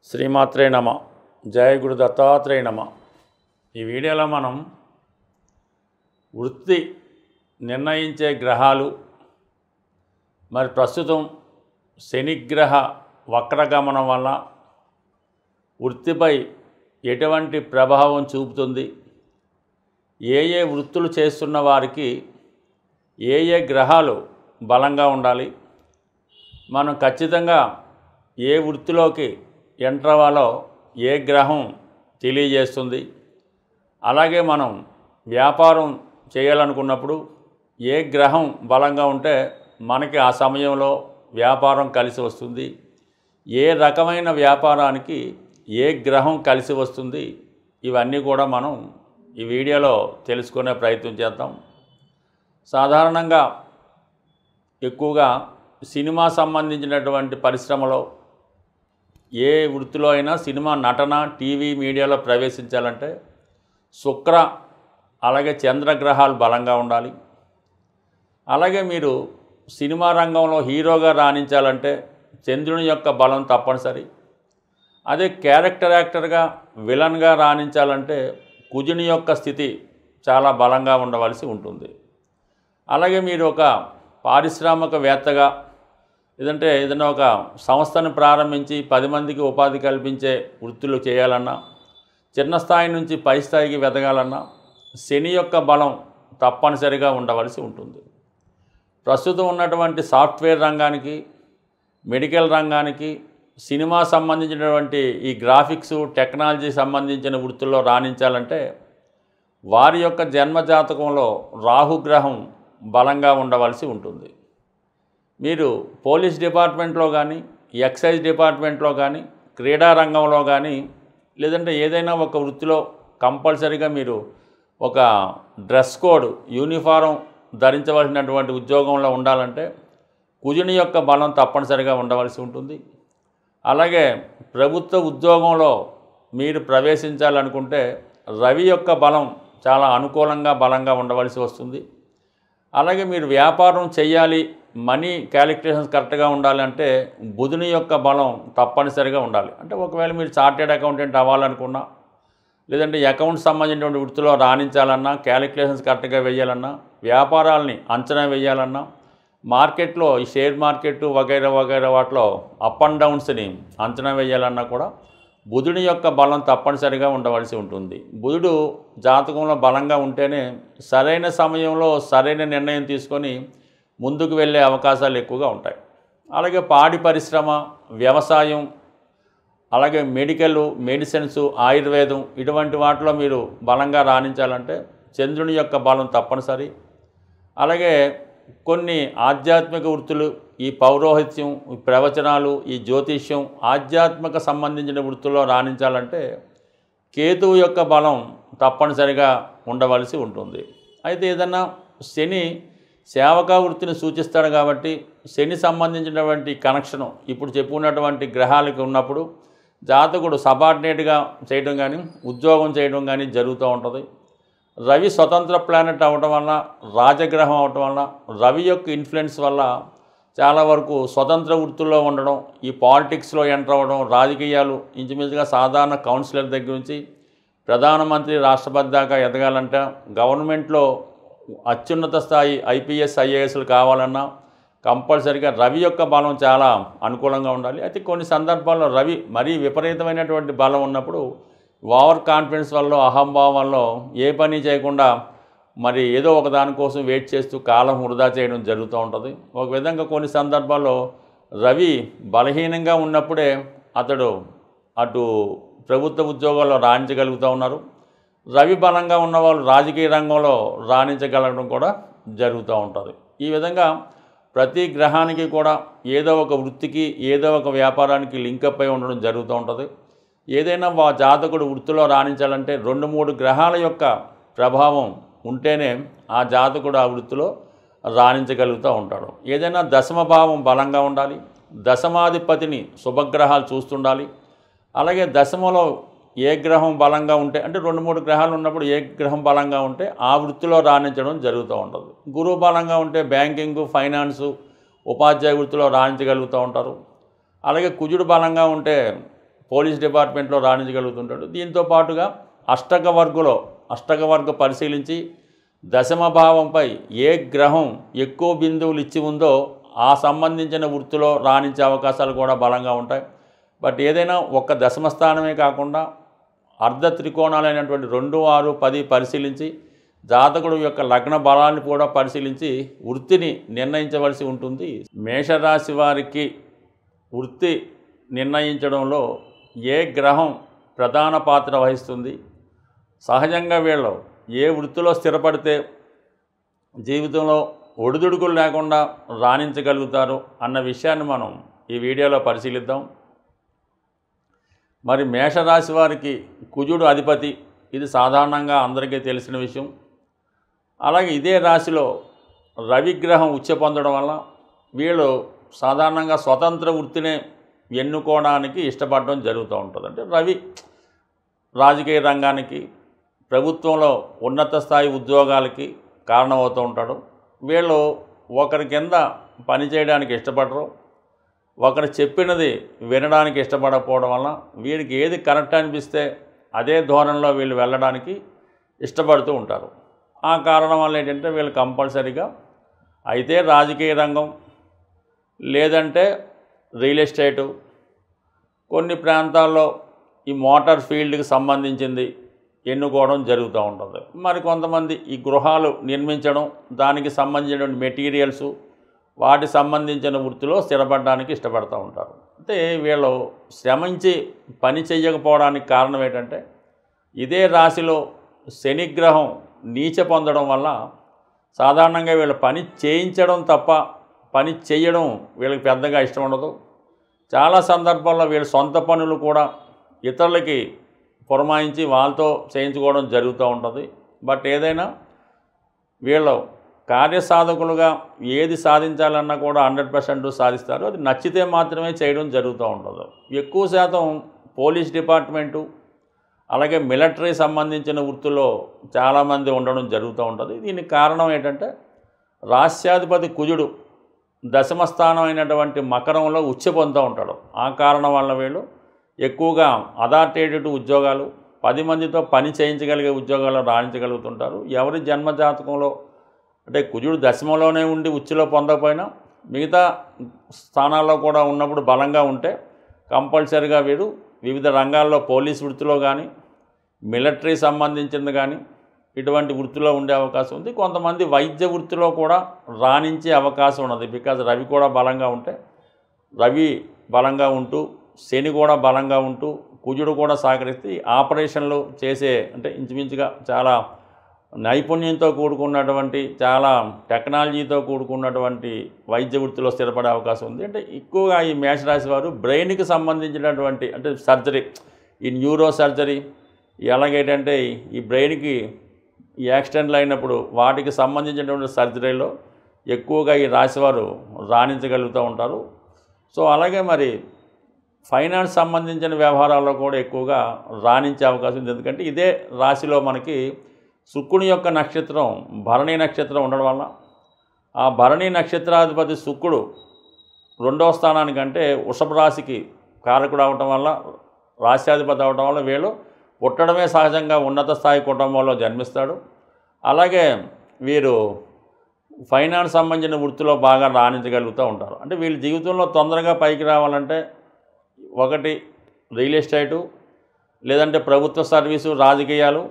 శ్రీమాత్రే నమ. జయ గురు దత్తాత్రేయ నమ. ఈ వీడియోలో మనం వృత్తి నిర్ణయించే గ్రహాలు మరి ప్రస్తుతం శనిగ్రహ వక్రగమనం వల్ల వృత్తిపై ఎటువంటి ప్రభావం చూపుతుంది, ఏ ఏ వృత్తులు చేస్తున్న వారికి ఏ ఏ గ్రహాలు బలంగా ఉండాలి, మనం ఖచ్చితంగా ఏ వృత్తిలోకి ఎంటర్ అవ్వాలో ఏ గ్రహం తెలియజేస్తుంది. అలాగే మనం వ్యాపారం చేయాలనుకున్నప్పుడు ఏ గ్రహం బలంగా ఉంటే మనకి ఆ సమయంలో వ్యాపారం కలిసి వస్తుంది, ఏ రకమైన వ్యాపారానికి ఏ గ్రహం కలిసి వస్తుంది, ఇవన్నీ కూడా మనం ఈ వీడియోలో తెలుసుకునే ప్రయత్నం చేద్దాం. సాధారణంగా ఎక్కువగా సినిమా సంబంధించినటువంటి పరిశ్రమలో ఏ వృత్తిలో అయినా సినిమా నటన టీవీ మీడియాలో ప్రవేశించాలంటే శుక్ర అలాగే చంద్రగ్రహాలు బలంగా ఉండాలి. అలాగే మీరు సినిమా రంగంలో హీరోగా రాణించాలంటే చంద్రుని యొక్క బలం తప్పనిసరి. అదే క్యారెక్టర్ యాక్టర్గా విలన్గా రాణించాలంటే కుజుని యొక్క స్థితి చాలా బలంగా ఉండవలసి ఉంటుంది. అలాగే మీరు ఒక పారిశ్రామికవేత్తగా లేదంటే ఏదైనా ఒక సంస్థను ప్రారంభించి 10 మందికి ఉపాధి కల్పించే వృత్తులు చేయాలన్నా, చిన్న స్థాయి నుంచి పై స్థాయికి వెదగాలన్నా శని యొక్క బలం తప్పనిసరిగా ఉండవలసి ఉంటుంది. ప్రస్తుతం ఉన్నటువంటి సాఫ్ట్వేర్ రంగానికి, మెడికల్ రంగానికి, సినిమా సంబంధించినటువంటి ఈ గ్రాఫిక్స్ టెక్నాలజీ సంబంధించిన వృత్తుల్లో రాణించాలంటే వారి యొక్క జన్మజాతకంలో రాహుగ్రహం బలంగా ఉండవలసి ఉంటుంది. మీరు పోలీస్ డిపార్ట్మెంట్లో కానీ, ఎక్సైజ్ డిపార్ట్మెంట్లో కానీ, క్రీడా రంగంలో కానీ, లేదంటే ఏదైనా ఒక వృత్తిలో కంపల్సరీగా మీరు ఒక డ్రెస్ కోడ్ యూనిఫారం ధరించవలసినటువంటి ఉద్యోగంలో ఉండాలంటే కుజుని యొక్క బలం తప్పనిసరిగా ఉండవలసి ఉంటుంది. అలాగే ప్రభుత్వ ఉద్యోగంలో మీరు ప్రవేశించాలనుకుంటే రవి యొక్క బలం చాలా అనుకూలంగా బలంగా ఉండవలసి వస్తుంది. అలాగే మీరు వ్యాపారం చేయాలి, మనీ క్యాలిక్యులేషన్స్ కరెక్ట్గా ఉండాలంటే బుధుని యొక్క బలం తప్పనిసరిగా ఉండాలి. అంటే ఒకవేళ మీరు చార్టెడ్ అకౌంటెంట్ అవ్వాలనుకున్నా, లేదంటే అకౌంట్స్ సంబంధించినటువంటి వృత్తిలో రాణించాలన్నా, క్యాలిక్యులేషన్స్ కరెక్ట్గా వేయాలన్నా, వ్యాపారాలని అంచనా వేయాలన్నా, మార్కెట్లో ఈ షేర్ మార్కెట్ వగైరా వగైరా వాటిలో అప్ అండ్ డౌన్స్ని అంచనా వేయాలన్నా కూడా బుధుని యొక్క బలం తప్పనిసరిగా ఉండవలసి ఉంటుంది. బుధుడు జాతకంలో బలంగా ఉంటేనే సరైన సమయంలో సరైన నిర్ణయం తీసుకొని ముందుకు వెళ్ళే అవకాశాలు ఎక్కువగా ఉంటాయి. అలాగే పాడి పరిశ్రమ, వ్యవసాయం, అలాగే మెడికల్, మెడిసిన్స్, ఆయుర్వేదం ఇటువంటి వాటిలో మీరు బలంగా రాణించాలంటే చంద్రుని యొక్క బలం తప్పనిసరి. అలాగే కొన్ని ఆధ్యాత్మిక వృత్తులు, ఈ పౌరోహిత్యం, ఈ ప్రవచనాలు, ఈ జ్యోతిష్యం, ఆధ్యాత్మిక సంబంధించిన వృత్తుల్లో రాణించాలంటే కేతువు యొక్క బలం తప్పనిసరిగా ఉండవలసి ఉంటుంది. అయితే ఏదన్నా శని సేవకా వృత్తిని సూచిస్తాడు కాబట్టి శని సంబంధించినటువంటి కనెక్షను ఇప్పుడు చెప్పుకున్నటువంటి గ్రహాలకి ఉన్నప్పుడు జాతకుడు సబార్డినేట్గా చేయడం కానీ ఉద్యోగం చేయడం కానీ జరుగుతూ ఉంటుంది. రవి స్వతంత్ర ప్లానెట్ అవ్వడం వల్ల, రాజగ్రహం అవటం వల్ల, రవి యొక్క ఇన్ఫ్లుయెన్స్ వల్ల చాలా వరకు స్వతంత్ర వృత్తుల్లో ఉండడం, ఈ పాలిటిక్స్లో ఎంటర్ అవ్వడం, రాజకీయాలు ఇంచుమించుగా సాధారణ కౌన్సిలర్ దగ్గర నుంచి ప్రధానమంత్రి, రాష్ట్రపతి దాకా ఎదగాలంటే గవర్నమెంట్లో అత్యున్నత స్థాయి ఐపీఎస్ ఐఏఎస్లు కావాలన్నా కంపల్సరీగా రవి యొక్క బలం చాలా అనుకూలంగా ఉండాలి. అయితే కొన్ని సందర్భాల్లో రవి మరీ విపరీతమైనటువంటి బలం ఉన్నప్పుడు ఓవర్ కాన్ఫిడెన్స్ వల్ల, అహంభావం వల్ల ఏ పని చేయకుండా మరి ఏదో ఒక దానికోసం వెయిట్ చేస్తూ కాలం వృధా చేయడం జరుగుతూ ఉంటుంది. ఒక విధంగా కొన్ని సందర్భాల్లో రవి బలహీనంగా ఉన్నప్పుడే అతడు అటు ప్రభుత్వ ఉద్యోగాల్లో రాణించగలుగుతూ ఉన్నారు. రవి బలంగా ఉన్నవాళ్ళు రాజకీయ రంగంలో రాణించగలగడం కూడా జరుగుతూ ఉంటుంది. ఈ విధంగా ప్రతి గ్రహానికి కూడా ఏదో ఒక వృత్తికి, ఏదో ఒక వ్యాపారానికి లింకప్ అయి ఉండడం జరుగుతూ ఉంటుంది. ఏదైనా జాతకుడు వృత్తిలో రాణించాలంటే 2-3 గ్రహాల యొక్క ప్రభావం ఉంటేనే ఆ జాతకుడు ఆ వృత్తిలో రాణించగలుగుతూ ఉంటాడు. ఏదైనా దశమ భావం బలంగా ఉండాలి, దశమాధిపతిని శుభగ్రహాలు చూస్తుండాలి. అలాగే దశమలో ఏ గ్రహం బలంగా ఉంటే, అంటే 2-3 గ్రహాలు ఉన్నప్పుడు ఏ గ్రహం బలంగా ఉంటే ఆ వృత్తిలో రాణించడం జరుగుతూ ఉంటుంది. గురువు బలంగా ఉంటే బ్యాంకింగు, ఫైనాన్సు, ఉపాధ్యాయ వృత్తిలో రాణించగలుగుతూ ఉంటారు. అలాగే కుజుడు బలంగా ఉంటే పోలీస్ డిపార్ట్మెంట్లో రాణించగలుగుతుంటాడు. దీంతో పాటుగా అష్టక వర్గ పరిశీలించి దశమ భావంపై ఏ గ్రహం ఎక్కువ బిందువులు ఇచ్చి ఉందో ఆ సంబంధించిన వృత్తిలో రాణించే అవకాశాలు కూడా బలంగా ఉంటాయి. బట్ ఏదైనా ఒక్క దశమ స్థానమే కాకుండా అర్ధ త్రికోణాలైనటువంటి 2, 6, 10 పరిశీలించి జాతకుడు యొక్క లగ్న బలాన్ని కూడా పరిశీలించి వృత్తిని నిర్ణయించవలసి ఉంటుంది. మేషరాశి వారికి వృత్తి నిర్ణయించడంలో ఏ గ్రహం ప్రధాన పాత్ర వహిస్తుంది, సహజంగా వీళ్ళు ఏ వృత్తిలో స్థిరపడితే జీవితంలో ఒడిదుడుకులు లేకుండా రాణించగలుగుతారు అన్న విషయాన్ని మనం ఈ వీడియోలో పరిశీలిద్దాం. మరి మేషరాశి వారికి కుజుడు అధిపతి, ఇది సాధారణంగా అందరికీ తెలిసిన విషయం. అలాగే ఇదే రాశిలో రవిగ్రహం ఉచ్చ పొందడం వల్ల వీళ్ళు సాధారణంగా స్వతంత్ర వృత్తినే ఎన్నుకోవడానికి ఇష్టపడడం జరుగుతూ ఉంటుంది. అంటే రవి రాజకీయ రంగానికి, ప్రభుత్వంలో ఉన్నత స్థాయి ఉద్యోగాలకి కారణమవుతూ ఉంటాడు. వీళ్ళు ఒకరి కింద పనిచేయడానికి ఇష్టపడరు, ఒకరు చెప్పినది వినడానికి ఇష్టపడకపోవడం వల్ల వీరికి ఏది కరెక్ట్ అనిపిస్తే అదే ధోరణిలో వీళ్ళు వెళ్ళడానికి ఇష్టపడుతూ ఉంటారు. ఆ కారణం వల్ల ఏంటంటే వీళ్ళు కంపల్సరీగా అయితే రాజకీయ రంగం, లేదంటే రియల్ ఎస్టేటు, కొన్ని ప్రాంతాల్లో ఈ మోటార్ ఫీల్డ్కి సంబంధించింది ఎన్నుకోవడం జరుగుతూ ఉంటుంది. మరి కొంతమంది ఈ గృహాలు నిర్మించడం, దానికి సంబంధించిన మెటీరియల్స్, వాటి సంబంధించిన వృత్తిలో స్థిరపడడానికి ఇష్టపడుతూ ఉంటారు. అంటే వీళ్ళు శ్రమించి పని చేయకపోవడానికి కారణం ఏంటంటే ఇదే రాశిలో శనిగ్రహం నీచ పొందడం వల్ల సాధారణంగా వీళ్ళు పని చేయించడం తప్ప పని చేయడం వీళ్ళకి పెద్దగా ఇష్టం ఉండదు. చాలా సందర్భాల్లో వీళ్ళ సొంత పనులు కూడా ఇతరులకి పురమాయించి వాళ్ళతో చేయించుకోవడం జరుగుతూ ఉంటుంది. బట్ ఏదైనా వీళ్ళు కార్యసాధకులుగా ఏది సాధించాలన్నా కూడా 100% సాధిస్తారు. అది నచ్చితే మాత్రమే చేయడం జరుగుతూ ఉంటుంది. ఎక్కువ శాతం పోలీస్ డిపార్ట్మెంటు, అలాగే మిలిటరీ సంబంధించిన వృత్తుల్లో చాలామంది ఉండడం జరుగుతూ ఉంటుంది. దీనికి కారణం ఏంటంటే రాష్ట్రాధిపతి కుజుడు దశమ స్థానం అయినటువంటి మకరంలో ఉచ్చ పొందుతూ ఉంటాడు. ఆ కారణం వల్ల వీళ్ళు ఎక్కువగా అథారిటేటివ్ ఉద్యోగాలు, 10 మందితో పని చేయించగలిగే ఉద్యోగాలు రాణించగలుగుతుంటారు. ఎవరి జన్మజాతకంలో అంటే కుజుడు దశమంలోనే ఉండి ఉచ్చులో పొందకపోయినా మిగతా స్థానాల్లో కూడా ఉన్నప్పుడు బలంగా ఉంటే కంపల్సరీగా వీరు వివిధ రంగాల్లో పోలీస్ వృత్తిలో కానీ, మిలిటరీ సంబంధించింది కానీ ఇటువంటి వృత్తిలో ఉండే అవకాశం ఉంది. కొంతమంది వైద్య వృత్తిలో కూడా రాణించే అవకాశం ఉన్నది. బికాజ్ రవి కూడా బలంగా ఉంటే, రవి బలంగా ఉంటూ శని కూడా బలంగా ఉంటూ కుజుడు కూడా సహకరిస్తే ఆపరేషన్లు చేసే, అంటే ఇంచుమించుగా చాలా నైపుణ్యంతో కూడుకున్నటువంటి, చాలా టెక్నాలజీతో కూడుకున్నటువంటి వైద్య వృత్తిలో స్థిరపడే అవకాశం ఉంది. అంటే ఎక్కువగా ఈ మేషరాశి వారు బ్రెయిన్కి సంబంధించినటువంటి, అంటే సర్జరీ, ఈ న్యూరో సర్జరీ, ఎలాగేంటంటే ఈ బ్రెయిన్కి ఈ యాక్సిడెంట్లు అయినప్పుడు వాటికి సంబంధించినటువంటి సర్జరీలో ఎక్కువగా ఈ రాశివారు రాణించగలుగుతూ ఉంటారు. సో అలాగే మరి ఫైనాన్స్ సంబంధించిన వ్యవహారాల్లో కూడా ఎక్కువగా రాణించే అవకాశం ఉంది. ఎందుకంటే ఇదే రాశిలో మనకి శుక్రుని యొక్క నక్షత్రం భరణి నక్షత్రం ఉండడం వల్ల, ఆ భరణి నక్షత్రాధిపతి శుక్రుడు 2వ స్థానానికంటే వృషభ రాశికి కారకుడు అవటం వల్ల, రాశ్యాధిపతి అవటం వల్ల వీళ్ళు పుట్టడమే సహజంగా ఉన్నత స్థాయి కుటుంబంలో జన్మిస్తాడు. అలాగే వీరు ఫైనాన్స్ సంబంధించిన వృత్తిలో బాగా రాణించగలుగుతూ ఉంటారు. అంటే వీళ్ళ జీవితంలో తొందరగా పైకి రావాలంటే ఒకటి రియల్ ఎస్టేటు, లేదంటే ప్రభుత్వ సర్వీసు, రాజకీయాలు,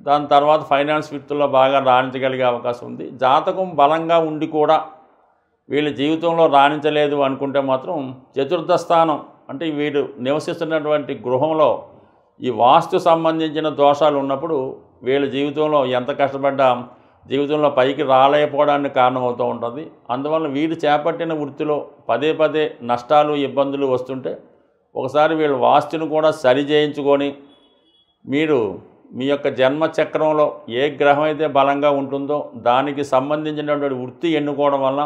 దాని తర్వాత ఫైనాన్స్ వృత్తుల్లో బాగా రాణించగలిగే అవకాశం ఉంది. జాతకం బలంగా ఉండి కూడా వీళ్ళ జీవితంలో రాణించలేదు అనుకుంటే మాత్రం చతుర్థ స్థానం, అంటే వీరు నివసిస్తున్నటువంటి గృహంలో ఈ వాస్తు సంబంధించిన దోషాలు ఉన్నప్పుడు వీళ్ళ జీవితంలో ఎంత కష్టపడ్డా జీవితంలో పైకి రాలేకపోవడానికి కారణమవుతూ ఉంటుంది. అందువల్ల వీరు చేపట్టిన వృత్తిలో పదే పదే నష్టాలు, ఇబ్బందులు వస్తుంటే ఒకసారి వీళ్ళు వాస్తును కూడా సరి చేయించుకొని మీరు మీ యొక్క జన్మచక్రంలో ఏ గ్రహం అయితే బలంగా ఉంటుందో దానికి సంబంధించినటువంటి వృత్తి ఎన్నుకోవడం వల్ల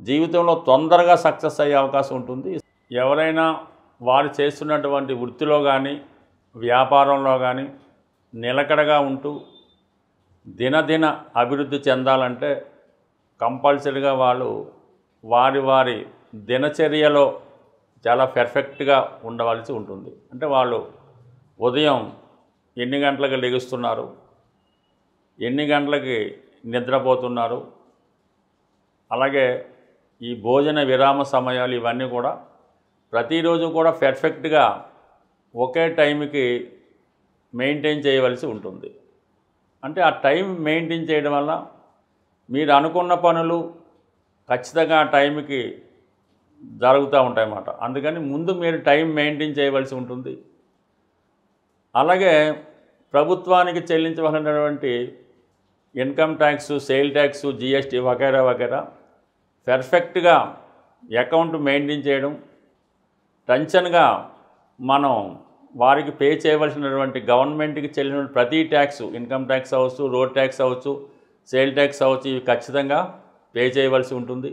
జీవితంలో తొందరగా సక్సెస్ అయ్యే అవకాశం ఉంటుంది. ఎవరైనా వారు చేస్తున్నటువంటి వృత్తిలో కానీ, వ్యాపారంలో కానీ నిలకడగా ఉంటూ దినదిన అభివృద్ధి చెందాలంటే కంపల్సరీగా వాళ్ళు వారి వారి దినచర్యలో చాలా పెర్ఫెక్ట్గా ఉండవలసి ఉంటుంది. అంటే వాళ్ళు ఉదయం ఎన్ని గంటలకు లెగుస్తున్నారు, ఎన్ని గంటలకి నిద్రపోతున్నారు, అలాగే ఈ భోజన విరామ సమయాలు ఇవన్నీ కూడా ప్రతిరోజు కూడా పెర్ఫెక్ట్గా ఒకే టైంకి మెయింటైన్ చేయవలసి ఉంటుంది. అంటే ఆ టైం మెయింటైన్ చేయడం వల్ల మీరు అనుకున్న పనులు ఖచ్చితంగా ఆ టైంకి జరుగుతూ ఉంటాయన్నమాట. అందుకని ముందు మీరు టైం మెయింటైన్ చేయవలసి ఉంటుంది. అలాగే ప్రభుత్వానికి చెల్లించవలసినటువంటి income tax, sale tax, GST వగైరా వగైరా పెర్ఫెక్ట్గా అకౌంట్ మెయింటైన్ చేయడం, టెన్షన్గా మనం వారికి పే చేయవలసినటువంటి గవర్నమెంట్కి చెల్లిన ప్రతి ట్యాక్స్, ఇన్కమ్ ట్యాక్స్ అవ్వచ్చు, రోడ్ ట్యాక్స్ అవ్వచ్చు, సేల్ ట్యాక్స్ అవ్వచ్చు, ఇవి ఖచ్చితంగా పే చేయవలసి ఉంటుంది.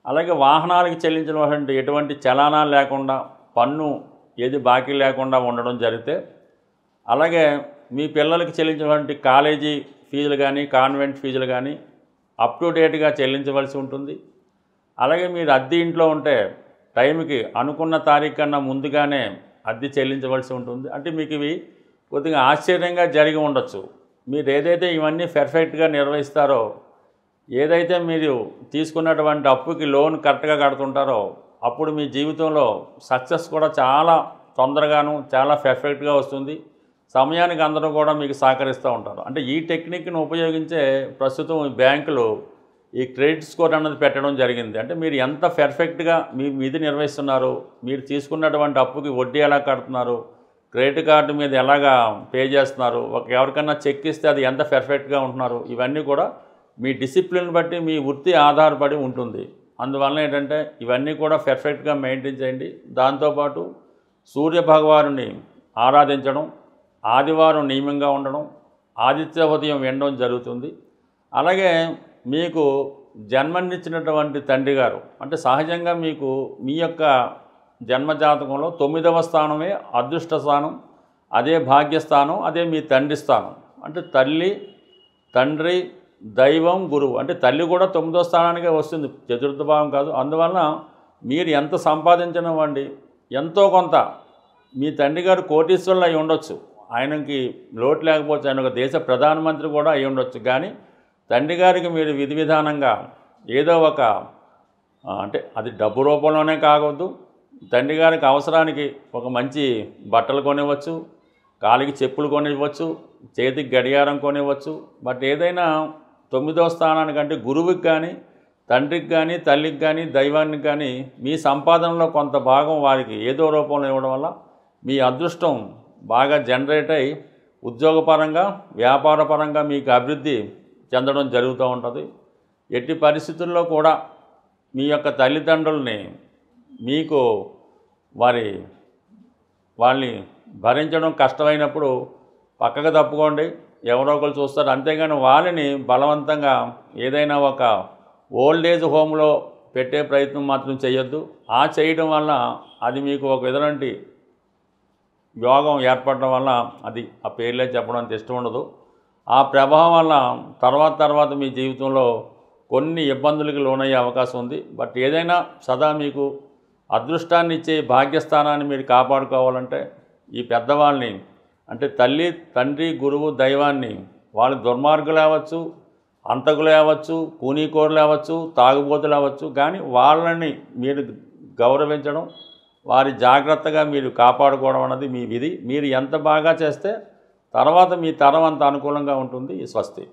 అలాగే వాహనాలకు చెల్లించినటువంటి ఎటువంటి చలానాలు లేకుండా, పన్ను ఏది బాకీ లేకుండా ఉండడం జరిగితే, అలాగే మీ పిల్లలకి చెల్లించినటువంటి కాలేజీ ఫీజులు కానీ, కాన్వెంట్ ఫీజులు కానీ అప్ టు డేట్గా చెల్లించవలసి ఉంటుంది. అలాగే మీరు అద్దె ఇంట్లో ఉంటే టైంకి అనుకున్న తారీఖు కన్నా ముందుగానే అద్దె చెల్లించవలసి ఉంటుంది. అంటే మీకు ఇవి కొద్దిగా ఆశ్చర్యంగా జరిగి ఉండొచ్చు. మీరు ఏదైతే ఇవన్నీ పెర్ఫెక్ట్గా నిర్వహిస్తారో, ఏదైతే మీరు తీసుకున్నటువంటి అప్పుకి లోన్ కరెక్ట్గా కడుతుంటారో, అప్పుడు మీ జీవితంలో సక్సెస్ కూడా చాలా తొందరగాను చాలా పెర్ఫెక్ట్గా వస్తుంది. సమయానికి అందరూ కూడా మీకు సహకరిస్తూ ఉంటారు. అంటే ఈ టెక్నిక్ను ఉపయోగించే ప్రస్తుతం ఈ బ్యాంకులు ఈ క్రెడిట్ స్కోర్ అన్నది పెట్టడం జరిగింది. అంటే మీరు ఎంత పెర్ఫెక్ట్గా మీ విధి నిర్వహిస్తున్నారు, మీరు తీసుకున్నటువంటి అప్పుకి వడ్డీ ఎలా కడుతున్నారు, క్రెడిట్ కార్డు మీద ఎలాగా పే చేస్తున్నారు, ఎవరికన్నా చెక్ ఇస్తే అది ఎంత పెర్ఫెక్ట్గా ఉంటున్నారు, ఇవన్నీ కూడా మీ డిసిప్లిన్ బట్టి మీ వృత్తి ఆధారపడి ఉంటుంది. అందువల్ల ఏంటంటే ఇవన్నీ కూడా పెర్ఫెక్ట్గా మెయింటైన్ చేయండి. దాంతోపాటు సూర్య భగవానుని ఆరాధించడం, ఆదివారం నియమంగా ఉండడం, ఆదిత్య ఉదయం వినడం జరుగుతుంది. అలాగే మీకు జన్మనిచ్చినటువంటి తండ్రి గారు, అంటే సహజంగా మీకు మీ యొక్క జన్మజాతకంలో 9వ స్థానమే అదృష్ట స్థానం, అదే భాగ్యస్థానం, అదే మీ తండ్రి స్థానం. అంటే తల్లి, తండ్రి, దైవం, గురువు. అంటే తల్లి కూడా 9వ స్థానానికే వస్తుంది, చతుర్థ భావం కాదు. అందువలన మీరు ఎంత సంపాదించనివ్వండి, ఎంతో కొంత మీ తండ్రి గారు కోటీశ్వరులు అయి ఉండొచ్చు, ఆయనకి లోటు లేకపోవచ్చు, ఆయన ఒక దేశ ప్రధానమంత్రి కూడా అయి ఉండొచ్చు. కానీ తండ్రి గారికి మీరు విధి విధానంగా ఏదో ఒక అంటే అది డబ్బు రూపంలోనే కావద్దు, తండ్రి గారికి అవసరానికి ఒక మంచి బట్టలు కొనివ్వచ్చు, కాలికి చెప్పులు కొనివ్వచ్చు, చేతికి గడియారం కొనివ్వచ్చు. బట్ ఏదైనా 9వ స్థానానికంటే గురువుకి కానీ, తండ్రికి కానీ, తల్లికి కానీ, దైవానికి కానీ మీ సంపాదనలో కొంత భాగం వారికి ఏదో రూపంలో ఇవ్వడం వల్ల మీ అదృష్టం బాగా జనరేట్ అయ్యి ఉద్యోగపరంగా, వ్యాపారపరంగా మీకు అభివృద్ధి చెందడం జరుగుతూ ఉంటుంది. ఎట్టి పరిస్థితుల్లో కూడా మీ యొక్క తల్లిదండ్రుల్ని మీకు వాళ్ళని భరించడం కష్టమైనప్పుడు పక్కకు తప్పుకోండి, ఎవరో ఒకరు చూస్తారు. అంతేగాని వాళ్ళని బలవంతంగా ఏదైనా ఒక ఓల్డ్ ఏజ్ హోమ్లో పెట్టే ప్రయత్నం మాత్రం చేయొద్దు. ఆ చేయడం వల్ల అది మీకు ఒక విధంటి యోగం ఏర్పడడం వల్ల అది ఆ పేర్లే చెప్పడం అంత ఇష్టం ఉండదు. ఆ ప్రభావం వల్ల తర్వాత మీ జీవితంలో కొన్ని ఇబ్బందులకు లోనయ్యే అవకాశం ఉంది. బట్ ఏదైనా సదా మీకు అదృష్టాన్ని ఇచ్చే భాగ్యస్థానాన్ని మీరు కాపాడుకోవాలంటే ఈ పెద్దవాళ్ళని, అంటే తల్లి, తండ్రి, గురువు, దైవాన్ని, వాళ్ళు దుర్మార్గులు అవ్వచ్చు, అంతకులు అవ్వచ్చు, కూనీకోరులు అవ్వచ్చు, తాగుబోతులు అవ్వచ్చు, కానీ వాళ్ళని మీరు గౌరవించడం, వారి జాగ్రత్తగా మీరు కాపాడుకోవడం అన్నది మీ విధి. మీరు ఎంత బాగా చేస్తే తర్వాత మీ తరం అంత అనుకూలంగా ఉంటుంది. స్వస్తి.